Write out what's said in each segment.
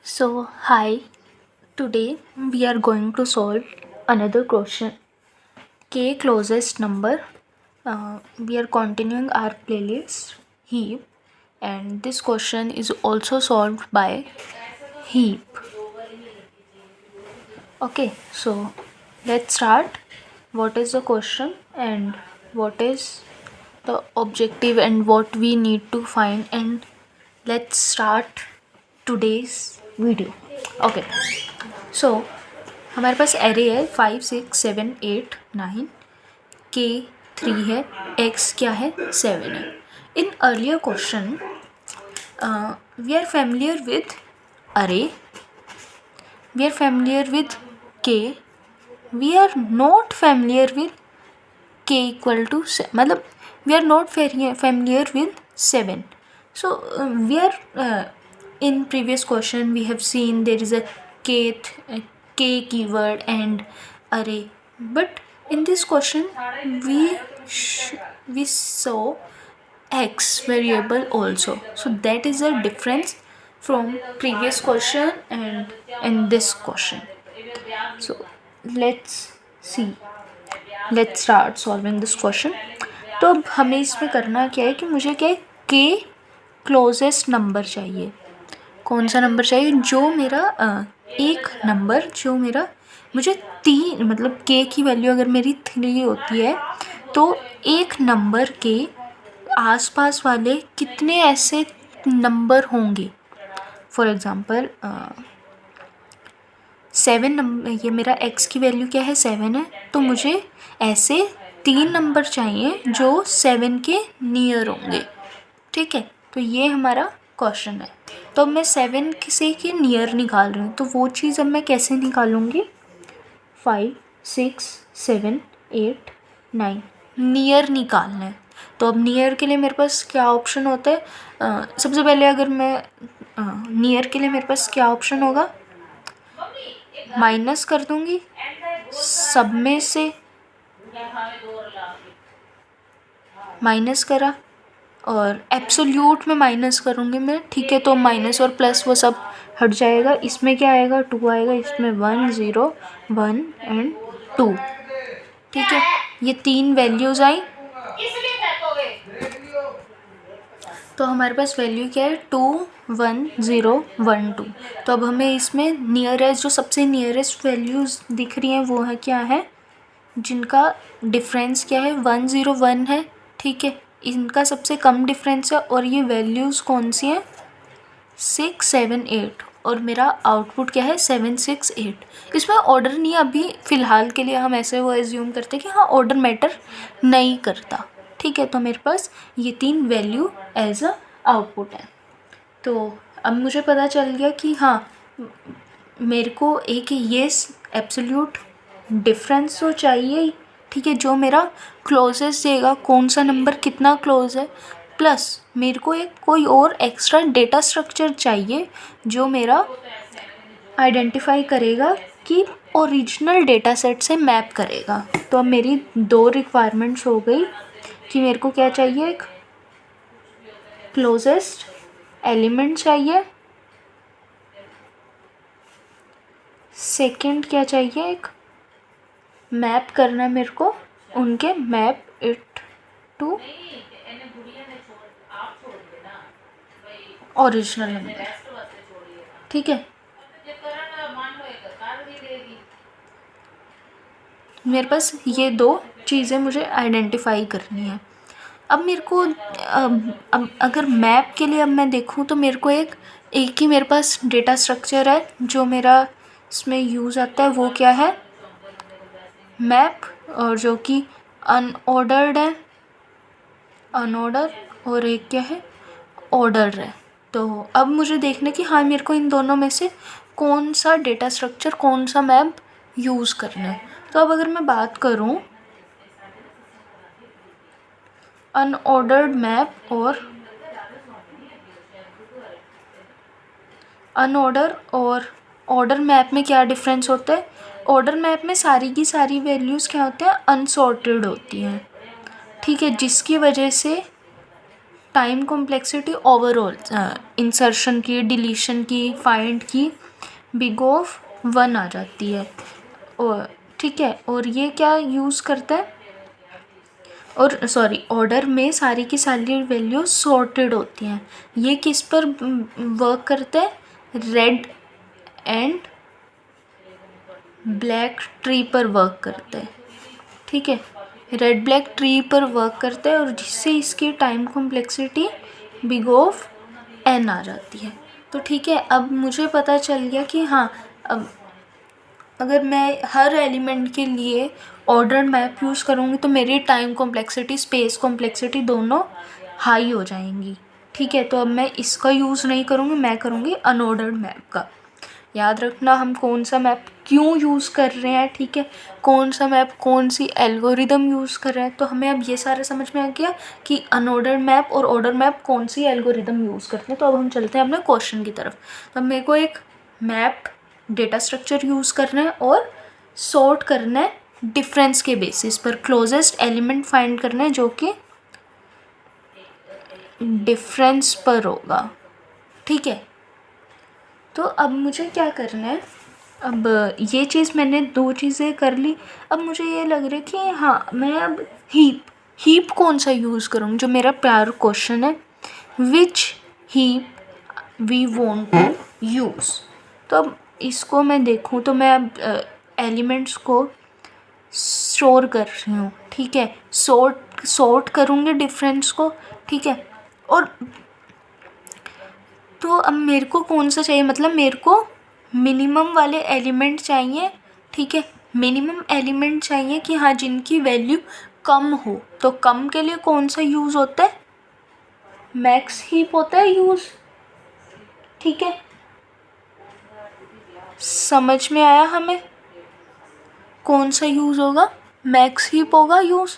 So, hi, today we are going to solve another question. K closest number. We are continuing our playlist heap, and this question is also solved by heap. Okay, so let's start. What is the question and what is the objective and what we need to find, and let's start today's video. Okay, सो हमारे पास array है 5 6 7 8 9 के 3 है x क्या है 7 है. In earlier question we are familiar with अरे, we are familiar with K, we are not familiar with k equal to मतलब we are not familiar with 7. So we are in previous question we have seen there is a k keyword and array, but in this question we saw x variable also, so that is a difference from previous question and in this question. So let's see, let's start solving this question. तो अब हमें इसमें करना क्या है कि मुझे क्या है के क्लोजेस्ट नंबर चाहिए. कौन सा नंबर चाहिए जो मेरा एक नंबर जो मेरा मुझे तीन मतलब के की वैल्यू अगर मेरी 3 होती है तो एक नंबर के आसपास वाले कितने ऐसे नंबर होंगे. फॉर एग्ज़ाम्पल 7 नंबर, ये मेरा x की वैल्यू क्या है 7 है, तो मुझे ऐसे 3 नंबर चाहिए जो 7 के नियर होंगे. ठीक है, तो ये हमारा क्वेश्चन है. तो अब मैं 7 से के नियर निकाल रही हूँ, तो वो चीज़ अब मैं कैसे निकालूँगी. 5 6 7 8 9 नियर निकालना है. तो अब नियर के लिए मेरे पास क्या ऑप्शन होता है. सबसे पहले अगर मैं नियर के लिए मेरे पास क्या ऑप्शन होगा, माइनस कर दूंगी सब में से, माइनस करा और एब्सोल्यूट में माइनस करूँगी मैं. ठीक है, तो माइनस और प्लस वो सब हट जाएगा. इसमें क्या आएगा 2 आएगा, इसमें 1 0 1 एंड 2. ठीक है, ये 3 वैल्यूज़ आई. तो हमारे पास वैल्यू क्या है 2 1 0 1 2. तो अब हमें इसमें नियरेस्ट जो सबसे नियरेस्ट वैल्यूज़ दिख रही हैं वो है क्या है, जिनका डिफरेंस क्या है 1 0 1 है. ठीक है, इनका सबसे कम डिफरेंस है और ये वैल्यूज़ कौन सी हैं 6 7 8 और मेरा आउटपुट क्या है 7 6 8. इसमें ऑर्डर नहीं है अभी फ़िलहाल के लिए, हम ऐसे वो एज्यूम करते हैं कि हाँ ऑर्डर मैटर नहीं करता. ठीक है, तो मेरे पास ये 3 वैल्यू एज अ आउटपुट है. तो अब मुझे पता चल गया कि हाँ मेरे को एक ये एब्सोल्यूट डिफरेंस तो चाहिए ही. ठीक है, जो मेरा क्लोजेस्ट देगा कौन सा नंबर कितना क्लोज है, प्लस मेरे को एक कोई और एक्स्ट्रा डेटा स्ट्रक्चर चाहिए जो मेरा आइडेंटिफाई करेगा कि ओरिजिनल डेटा सेट से मैप करेगा. तो अब मेरी 2 रिक्वायरमेंट्स हो गई कि मेरे को क्या चाहिए, एक क्लोजेस्ट एलिमेंट चाहिए, सेकंड क्या चाहिए एक मैप करना है मेरे को उनके map it to original number. ठीक है, मेरे पास ये 2 चीज़ें मुझे आइडेंटिफाई करनी है. अब मेरे को अब अगर मैप के लिए अब मैं देखूँ तो मेरे को एक ही मेरे पास डेटा स्ट्रक्चर है जो मेरा इसमें यूज़ आता है, वो क्या है मैप, और जो कि अनऑर्डर्ड है, अनऑर्डर, और एक क्या है ऑर्डर है. तो अब मुझे देखना कि हाँ मेरे को इन दोनों में से कौन सा डेटा स्ट्रक्चर कौन सा मैप यूज़ करना है. तो अब अगर मैं बात करूँ अनऑर्डर्ड मैप और अनऑर्डर और ऑर्डर मैप में क्या डिफरेंस होता है. ऑर्डर मैप में सारी की सारी वैल्यूज़ क्या होते हैं अनसॉर्टेड होती हैं. ठीक है, जिसकी वजह से टाइम कॉम्प्लेक्सिटी ओवरऑल इंसर्शन की, डिलीशन की, फाइंड की, बिग ऑफ 1 आ जाती है। और ठीक है, और ये क्या यूज़ करता है, और सॉरी, ऑर्डर में सारी की सारी वैल्यूज सॉर्टेड होती हैं। ये किस पर वर्क करता है, रेड एंड ब्लैक ट्री पर वर्क करता है। ठीक है, रेड ब्लैक ट्री पर वर्क करता है, और जिससे इसकी time complexity big of n आ जाती है। तो ठीक है, अब मुझे पता चल गया कि हाँ, अब अगर मैं हर एलिमेंट के लिए ऑर्डर्ड मैप यूज़ करूँगी तो मेरी टाइम कॉम्प्लेक्सिटी, स्पेस कॉम्प्लेक्सिटी दोनों हाई हो जाएंगी। ठीक है, तो अब मैं इसका यूज़ नहीं करूँगी, मैं करूँगी अनऑर्डर्ड मैप का। याद रखना हम कौन सा मैप क्यों यूज़ कर रहे हैं, ठीक है, कौन सा मैप कौन सी एल्गोरिदम यूज़ कर रहे हैं। तो हमें अब ये सारा समझ में आ गया कि अनऑर्डर्ड मैप और ऑर्डर मैप कौन सी एल्गोरिदम यूज़ करते हैं। तो अब हम चलते हैं अपने क्वेश्चन की तरफ। तो अब मेरे को एक मैप डेटा स्ट्रक्चर यूज़ करना है और सॉर्ट करना है डिफरेंस के बेसिस पर, क्लोजेस्ट एलिमेंट फाइंड करना है जो कि डिफरेंस पर होगा। ठीक है, तो अब मुझे क्या करना है, अब ये चीज़ मैंने 2 चीज़ें कर ली। अब मुझे ये लग रहा है कि हाँ, मैं अब हीप कौन सा यूज़ करूँगी, जो मेरा प्यार क्वेश्चन है, which heap we want to use. तो अब इसको मैं देखूँ तो मैं अब एलिमेंट्स को स्टोर कर रही हूँ। ठीक है, सॉर्ट करूँगी डिफरेंस को। ठीक है, और तो अब मेरे को कौन सा चाहिए, मतलब मेरे को मिनिमम वाले एलिमेंट चाहिए। ठीक है, मिनिमम एलिमेंट चाहिए कि हाँ, जिनकी वैल्यू कम हो। तो कम के लिए कौन सा यूज़ होता है, मैक्स हीप होता है यूज़। ठीक है, समझ में आया हमें, कौन सा यूज़ होगा, मैक्स हीप होगा यूज़।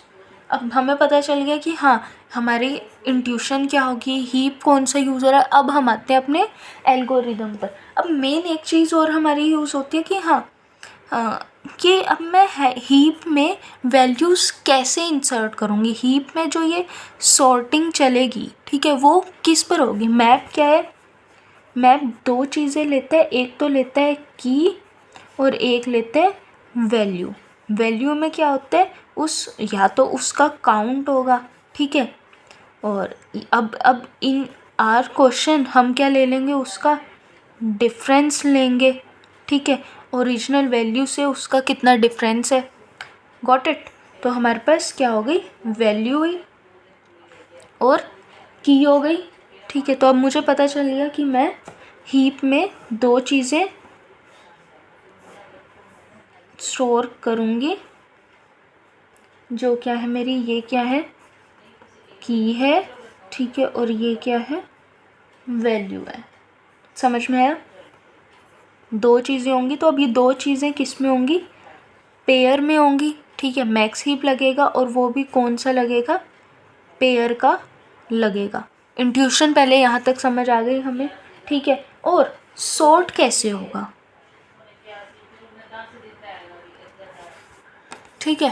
अब हमें पता चल गया कि हाँ, हमारी इंट्यूशन क्या होगी, हीप कौन सा यूज़ हो रहा है। अब हम आते हैं अपने एल्गोरिदम पर। अब मेन एक चीज़ और हमारी यूज़ होती है कि हाँ, कि अब मैं हीप में वैल्यूज़ कैसे इंसर्ट करूँगी। हीप में जो ये सॉर्टिंग चलेगी, ठीक है, वो किस पर होगी। मैप क्या है, मैप 2 चीज़ें लेता है, एक तो लेता है की और एक लेते हैं वैल्यू। वैल्यू में क्या होता है, उस या तो उसका काउंट होगा। ठीक है, और अब इन आर क्वेश्चन हम क्या ले लेंगे, उसका डिफरेंस लेंगे। ठीक है, ओरिजिनल वैल्यू से उसका कितना डिफरेंस है। Got it. तो हमारे पास क्या हो गई, वैल्यू हुई और की हो गई। ठीक है, तो अब मुझे पता चल गया कि मैं हीप में 2 चीज़ें स्टोर करूँगी, जो क्या है मेरी, ये क्या है, की है। ठीक है, और ये क्या है, वैल्यू है। समझ में आया, 2 चीज़ें होंगी। तो अब ये 2 चीज़ें किस में होंगी, पेयर में होंगी। ठीक है, मैक्स हीप लगेगा और वो भी कौन सा लगेगा, पेयर का लगेगा। इंट्यूशन पहले यहाँ तक समझ आ गई हमें। ठीक है, और सॉर्ट कैसे होगा। ठीक है,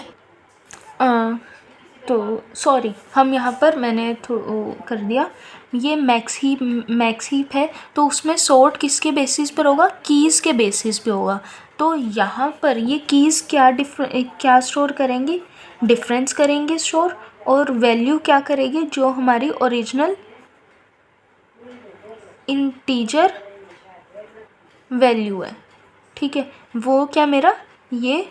तो सॉरी, हम यहाँ पर मैंने कर दिया, ये मैक्स हीप है, तो उसमें सॉर्ट किसके बेसिस पर होगा, कीज़ के बेसिस पे होगा। तो यहाँ पर ये कीज़ क्या स्टोर करेंगी, डिफरेंस करेंगे स्टोर, और वैल्यू क्या करेगी, जो हमारी ओरिजिनल इंटीजर वैल्यू है। ठीक है, वो क्या मेरा ये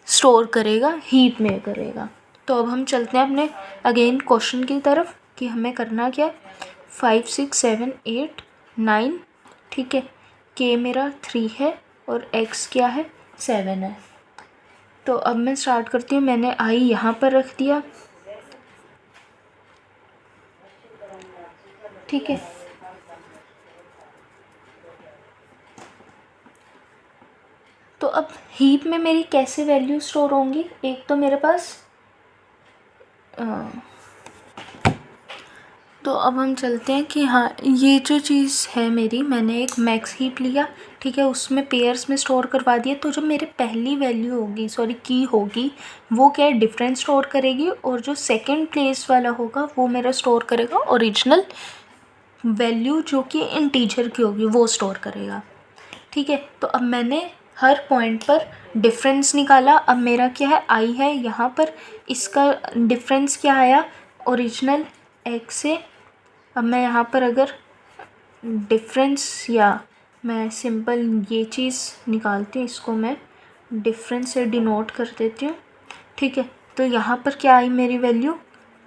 स्टोर करेगा, हीप में करेगा। तो अब हम चलते हैं अपने अगेन क्वेश्चन की तरफ कि हमें करना क्या है। 5 6 7 8 9। ठीक है, के मेरा 3 है और एक्स क्या है, 7 है। तो अब मैं स्टार्ट करती हूँ। मैंने आई यहाँ पर रख दिया। ठीक है, तो अब हीप में मेरी कैसे वैल्यू स्टोर होंगी, एक तो मेरे पास तो अब हम चलते हैं कि हाँ, ये जो चीज़ है मेरी, मैंने एक मैक्स हीप लिया, ठीक है, उसमें पेयर्स में स्टोर करवा दिया। तो जो मेरे पहली वैल्यू होगी, सॉरी की होगी, वो क्या है, डिफरेंस स्टोर करेगी, और जो सेकंड प्लेस वाला होगा वो मेरा स्टोर करेगा ओरिजिनल वैल्यू जो कि इंटीजर की होगी, वो स्टोर करेगा। ठीक है, तो अब मैंने हर पॉइंट पर डिफरेंस निकाला। अब मेरा क्या है, आई है यहाँ पर, इसका डिफरेंस क्या आया, ओरिजिनल एक्स से। अब मैं यहाँ पर अगर डिफरेंस, या मैं सिंपल ये चीज़ निकालती हूँ, इसको मैं डिफरेंस से डिनोट कर देती हूँ। ठीक है, तो यहाँ पर क्या आई मेरी वैल्यू,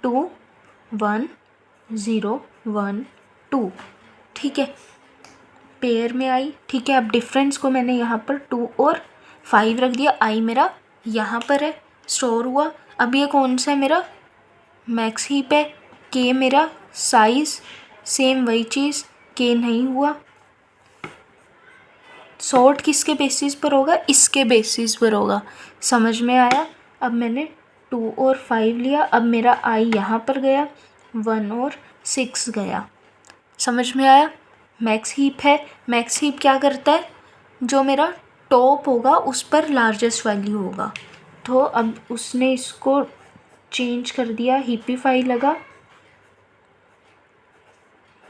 2 1 0 1 2। ठीक है, पेयर में आई। ठीक है, अब डिफरेंस को मैंने यहाँ पर 2 और 5 रख दिया। आई मेरा यहाँ पर है, स्टोर हुआ। अब ये कौन सा है मेरा, मैक्स हीप है। के मेरा साइज़ सेम वही चीज़, के नहीं हुआ। सॉर्ट किसके बेसिस पर होगा, इसके बेसिस पर होगा। समझ में आया। अब मैंने 2 और 5 लिया। अब मेरा आई यहाँ पर गया, 1 और 6 गया। समझ में आया। मैक्स हीप है। मैक्स हीप क्या करता है, जो मेरा टॉप होगा उस पर लार्जेस्ट वैल्यू होगा। तो अब उसने इसको चेंज कर दिया, हीपीफाई लगा,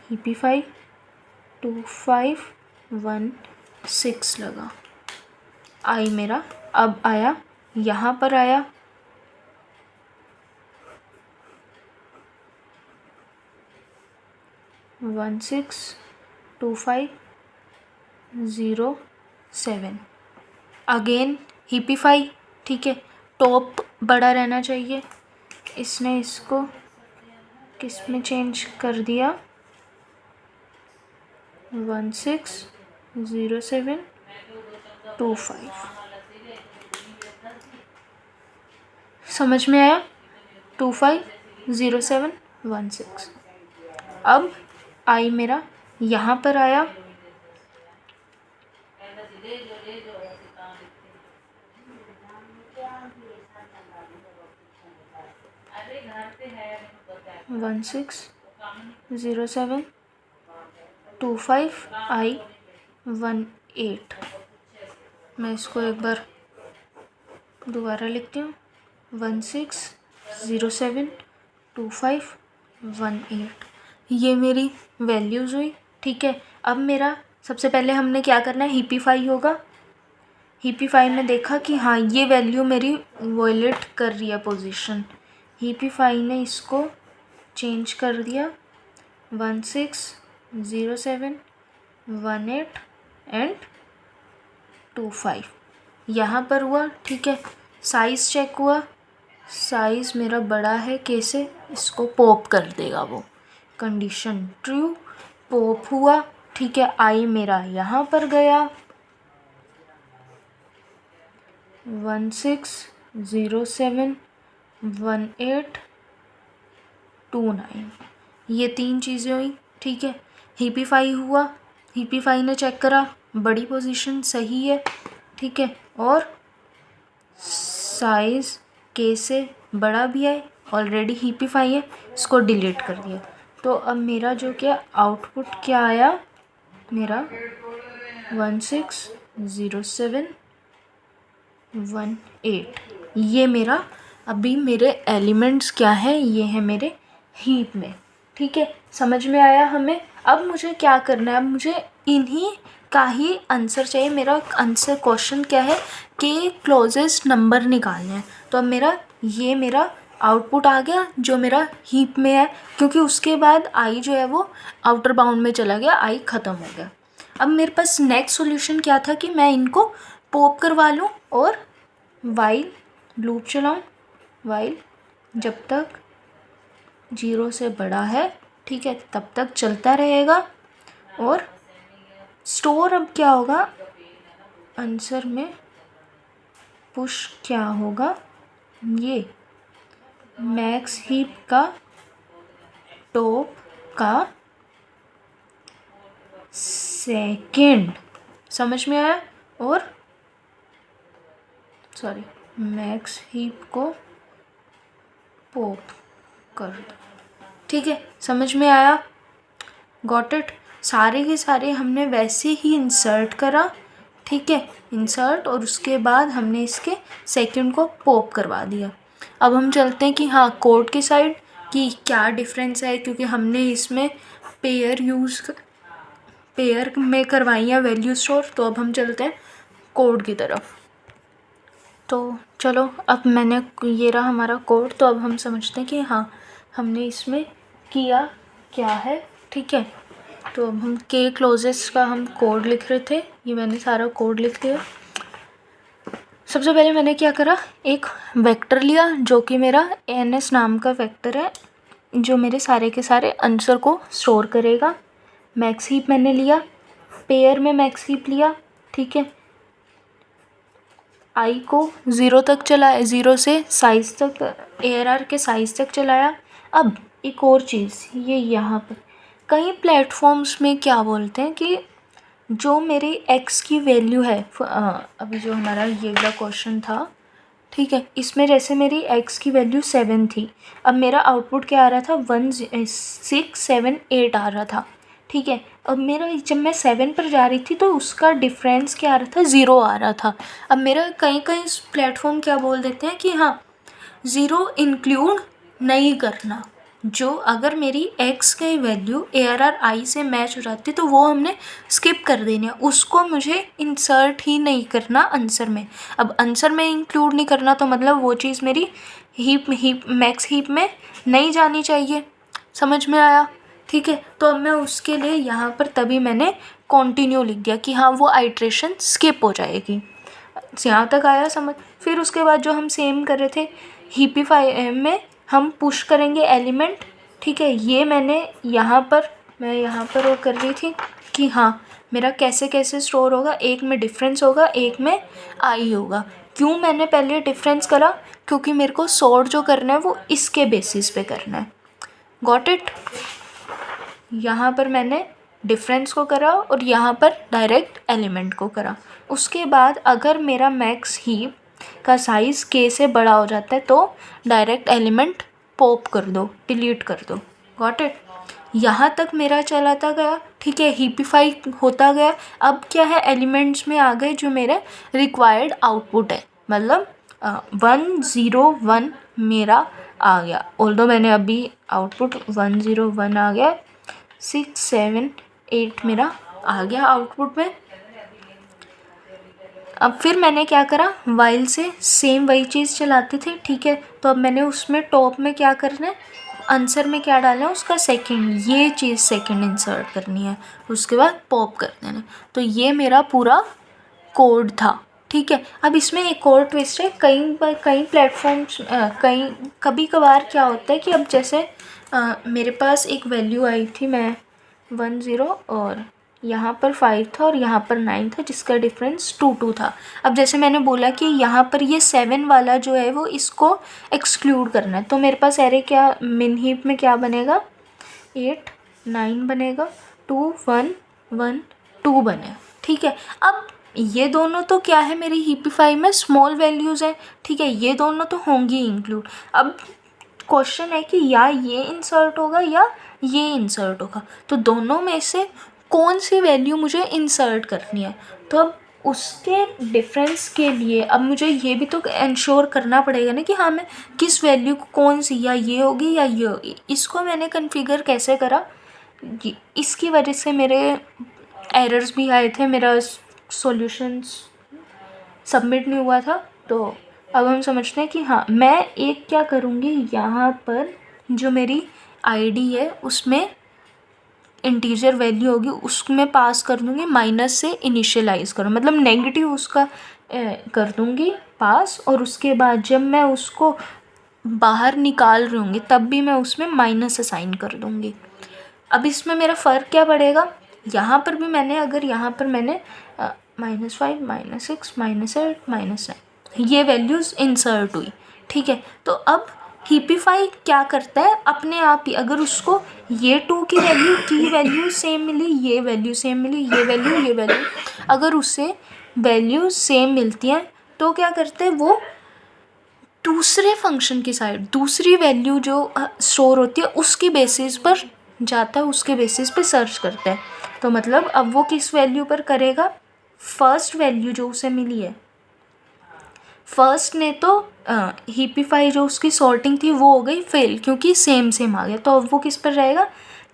हीपीफाई 2 5 1 6 लगा। आई मेरा अब आया, यहाँ पर आया, वन 6 2 5 0 7। Again heapify. ठीक है, टॉप बड़ा रहना चाहिए। इसने इसको किस में चेंज कर दिया, 1 6 0 7 2 5। समझ में आया। 2 5 0 7 1 6। अब आई मेरा यहाँ पर आया, वन 6 0 7 2 5 आई 1 8। मैं इसको एक बार दोबारा लिखती हूँ, 1 6 0 7 2 5 1 8। ये मेरी वैल्यूज़ हुई। ठीक है, अब मेरा सबसे पहले हमने क्या करना है, हीपीफाई होगा। हीपीफाई में देखा कि हाँ, ये वैल्यू मेरी वॉयलेट कर रही है पोजीशन। हीपीफाई ने इसको चेंज कर दिया, 1 6 0 7 1 8 एंड 2 5 यहाँ पर हुआ। ठीक है, साइज़ चेक हुआ, साइज़ मेरा बड़ा है, कैसे, इसको पॉप कर देगा वो, कंडीशन ट्रू, पॉप हुआ। ठीक है, आई मेरा यहाँ पर गया, 1 6 0 7 1 8 2 9। ये 3 चीज़ें हुई। ठीक है, हीपीफाई हुआ, हीपीफाई ने चेक करा, बड़ी पोजीशन सही है। ठीक है, और साइज़ के से बड़ा भी है, ऑलरेडी हीपीफाई है, इसको डिलीट कर दिया। तो अब मेरा जो क्या आउटपुट क्या आया, मेरा 1 6 0 7 1 8। ये मेरा अभी मेरे एलिमेंट्स क्या है, ये है मेरे हीप में। ठीक है, समझ में आया हमें। अब मुझे क्या करना है, अब मुझे इन्हीं का ही आंसर चाहिए। मेरा आंसर क्वेश्चन क्या है कि क्लोजेस्ट नंबर निकालने हैं। तो अब मेरा आउटपुट आ गया जो मेरा हीप में है, क्योंकि उसके बाद आई जो है वो आउटर बाउंड में चला गया, आई ख़त्म हो गया। अब मेरे पास नेक्स्ट सॉल्यूशन क्या था कि मैं इनको पॉप करवा लूँ और वाइल लूप चलाऊँ, वाइल जब तक 0 से बड़ा है, ठीक है, तब तक चलता रहेगा। और स्टोर अब क्या होगा, आंसर में पुश क्या होगा, ये मैक्स हीप का टॉप का सेकंड। समझ में आया। और सॉरी, मैक्स हीप को पॉप कर दो। ठीक है, समझ में आया? Got it? सारे के सारे हमने वैसे ही इंसर्ट करा, ठीक है, इंसर्ट, और उसके बाद हमने इसके सेकंड को पॉप करवा दिया। अब हम चलते हैं कि हाँ कोड की साइड कि क्या डिफरेंस है, क्योंकि हमने इसमें पेयर में करवाई है वैल्यू स्टोर। तो अब हम चलते हैं कोड की तरफ। तो चलो, अब मैंने ये रहा हमारा कोड। तो अब हम समझते हैं कि हाँ हमने इसमें किया क्या है, ठीक है। तो अब हम के क्लोजेस का हम कोड लिख रहे थे, ये मैंने सारा कोड लिख दिया। सबसे पहले मैंने क्या करा, एक वेक्टर लिया जो कि मेरा एन.एस नाम का वेक्टर है, जो मेरे सारे के सारे आंसर को स्टोर करेगा। मैक्स हीप मैंने लिया, पेयर में मैक्स हीप लिया, ठीक है। आई को 0 तक चलाया, 0 से साइज़ तक, ARR के साइज़ तक चलाया। अब एक और चीज़, ये यहाँ पर कई प्लेटफॉर्म्स में क्या बोलते हैं कि जो मेरी x की वैल्यू है, अभी जो हमारा ये वाला क्वेश्चन था, ठीक है, इसमें जैसे मेरी x की वैल्यू 7 थी, अब मेरा आउटपुट क्या आ रहा था, 1 6 7 8 आ रहा था, ठीक है। अब मेरा जब मैं 7 पर जा रही थी तो उसका डिफरेंस क्या आ रहा था, 0 आ रहा था। अब मेरा कहीं कहीं प्लेटफॉर्म क्या बोल देते हैं कि हाँ 0 इंक्लूड नहीं करना, जो अगर मेरी x की वैल्यू ARR आई से मैच हो जाती तो वो हमने स्किप कर देनी है, उसको मुझे इंसर्ट ही नहीं करना आंसर में। अब आंसर में इंक्लूड नहीं करना तो मतलब वो चीज़ मेरी मैक्स हीप में नहीं जानी चाहिए। समझ में आया? ठीक है, तो अब मैं उसके लिए यहाँ पर तभी मैंने कंटिन्यू लिख दिया कि हाँ वो आइट्रेशन स्किप हो जाएगी। यहाँ तक आया समझ? फिर उसके बाद जो हम सेम कर रहे थे हीपीफाई में, हम पुश करेंगे एलिमेंट, ठीक है। ये मैं यहाँ पर वो कर रही थी कि हाँ मेरा कैसे कैसे स्टोर होगा, एक में डिफरेंस होगा, एक में आई होगा। क्यों मैंने पहले डिफरेंस करा, क्योंकि मेरे को सॉर्ट जो करना है वो इसके बेसिस पे करना है। Got it? यहाँ पर मैंने डिफरेंस को करा और यहाँ पर डायरेक्ट एलिमेंट को करा। उसके बाद अगर मेरा मैक्स हीप का साइज़ k से बड़ा हो जाता है तो डायरेक्ट एलिमेंट पॉप कर दो, डिलीट कर दो। Got it? यहाँ तक मेरा चलाता गया, ठीक है, हीपीफाई होता गया। अब क्या है, एलिमेंट्स में आ गए जो मेरा रिक्वायर्ड आउटपुट है, मतलब 1 0 1 मेरा आ गया। ऑल्दो मैंने अभी आउटपुट 1 0 1 आ गया, 6 7 8 मेरा आ गया आउटपुट में। अब फिर मैंने क्या करा, वाइल से सेम वही चीज़ चलाते थे, ठीक है। तो अब मैंने उसमें टॉप में क्या करना है, आंसर में क्या डालना है, उसका सेकंड, ये चीज़ सेकंड इंसर्ट करनी है, उसके बाद पॉप कर देना। तो ये मेरा पूरा कोड था, ठीक है। अब इसमें एक और ट्विस्ट है, कई प्लेटफॉर्म्स कभी कभार क्या होता है कि अब जैसे मेरे पास एक वैल्यू आई थी, मैं 1 0 और यहाँ पर 5 था और यहाँ पर 9 था, जिसका डिफरेंस 2 2 था। अब जैसे मैंने बोला कि यहाँ पर ये 7 वाला जो है वो इसको एक्सक्लूड करना है, तो मेरे पास एरे क्या मिन हीप में क्या बनेगा, 8 9 बनेगा, 2 1 1 2 बने, ठीक है। अब ये दोनों तो क्या है, मेरी हीपीफाई में स्मॉल वैल्यूज़ है, ठीक है, ये दोनों तो होंगी इंक्लूड। अब क्वेश्चन है कि या ये इंसर्ट होगा या ये इंसर्ट होगा, तो दोनों में से कौन सी वैल्यू मुझे इंसर्ट करनी है। तो अब उसके डिफरेंस के लिए अब मुझे ये भी तो इंश्योर करना पड़ेगा ना कि हाँ मैं किस वैल्यू को, कौन सी, या ये होगी या ये होगी। इसको मैंने कॉन्फ़िगर कैसे करा, इसकी वजह से मेरे एरर्स भी आए थे, मेरा सॉल्यूशंस सबमिट नहीं हुआ था। तो अब हम समझते हैं कि हाँ मैं एक क्या करूँगी, यहाँ पर जो मेरी आईडी है उसमें इंटीजर वैल्यू होगी, उसमें पास कर दूँगी, माइनस से इनिशियलाइज करूँ, मतलब नेगेटिव उसका कर दूँगी पास, और उसके बाद जब मैं उसको बाहर निकाल रही होंगी तब भी मैं उसमें माइनस असाइन कर दूँगी। अब इसमें मेरा फ़र्क क्या पड़ेगा, यहाँ पर भी मैंने अगर यहाँ पर मैंने -5 -6 -8 -9 ये वैल्यूज़ इंसर्ट हुई, ठीक है। तो अब हीपीफाई क्या करता है, अपने आप ही अगर उसको ये 2 की वैल्यू सेम मिली, ये वैल्यू सेम मिली, ये वैल्यू अगर उससे वैल्यू सेम मिलती हैं तो क्या करते हैं, वो दूसरे फंक्शन की साइड दूसरी वैल्यू जो स्टोर होती है उसकी बेसिस पर जाता है, उसके बेसिस पे सर्च करता है। तो मतलब अब वो किस वैल्यू पर करेगा, फर्स्ट वैल्यू जो उसे मिली है, फर्स्ट ने तो हीपीफाई जो उसकी सॉर्टिंग थी वो हो गई फेल क्योंकि सेम सेम आ गया। तो अब वो किस पर रहेगा,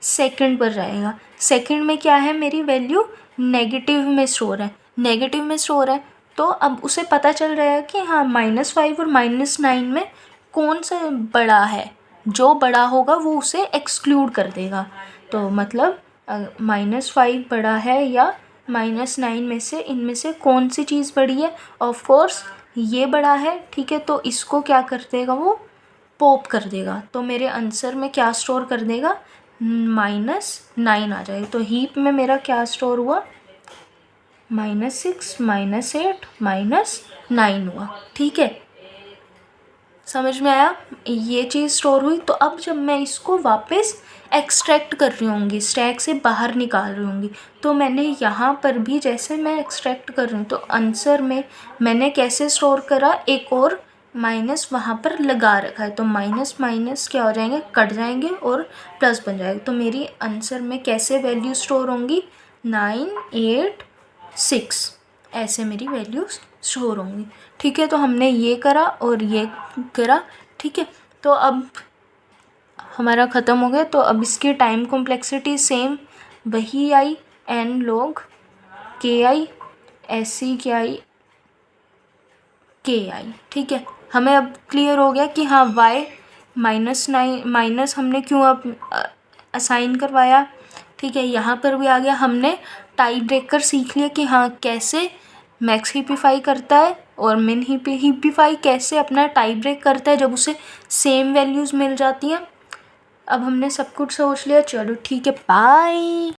सेकंड पर रहेगा। सेकंड में क्या है, मेरी वैल्यू नेगेटिव में स्टोर है, नेगेटिव में स्टोर है। तो अब उसे पता चल रहा है कि हाँ -5 और -9 में कौन सा बड़ा है, जो बड़ा होगा वो उसे एक्सक्लूड कर देगा। तो मतलब -5 बड़ा है या -9 में से इनमें से कौन सी चीज़ बड़ी है, ऑफ कोर्स ये बड़ा है, ठीक है। तो इसको क्या कर देगा, वो पॉप कर देगा। तो मेरे आंसर में क्या स्टोर कर देगा, -9 आ जाएगा। तो हीप में मेरा क्या स्टोर हुआ, -6 -8 -9 हुआ, ठीक है। समझ में आया, ये चीज़ स्टोर हुई। तो अब जब मैं इसको वापस एक्सट्रैक्ट कर रही होंगी, स्टैक से बाहर निकाल रही होंगी, तो मैंने यहाँ पर भी जैसे मैं एक्सट्रैक्ट कर रही हूँ तो आंसर में मैंने कैसे स्टोर करा, एक और माइनस वहाँ पर लगा रखा है। तो माइनस माइनस क्या हो जाएंगे, कट जाएंगे और प्लस बन जाएगा। तो मेरी आंसर में कैसे वैल्यू स्टोर होंगी, 9 8 6 ऐसे मेरी वैल्यूज़ स्टोर होंगी, ठीक है। तो हमने ये करा और ये करा, ठीक है। तो अब हमारा ख़त्म हो गया। तो अब इसकी टाइम कॉम्प्लेक्सिटी सेम वही आई, n log ki SCKI ki, ठीक है। हमें अब क्लियर हो गया कि हाँ y -9 माइनस हमने क्यों अब असाइन करवाया, ठीक है। यहाँ पर भी आ गया, हमने टाई ब्रेकर सीख लिया कि हाँ कैसे मैक्स हीपीफाई करता है और मिन हीपीफाई कैसे अपना टाई ब्रेक करता है जब उसे सेम वैल्यूज़ मिल जाती हैं। अब हमने सब कुछ सोच लिया, चलो ठीक है, बाय।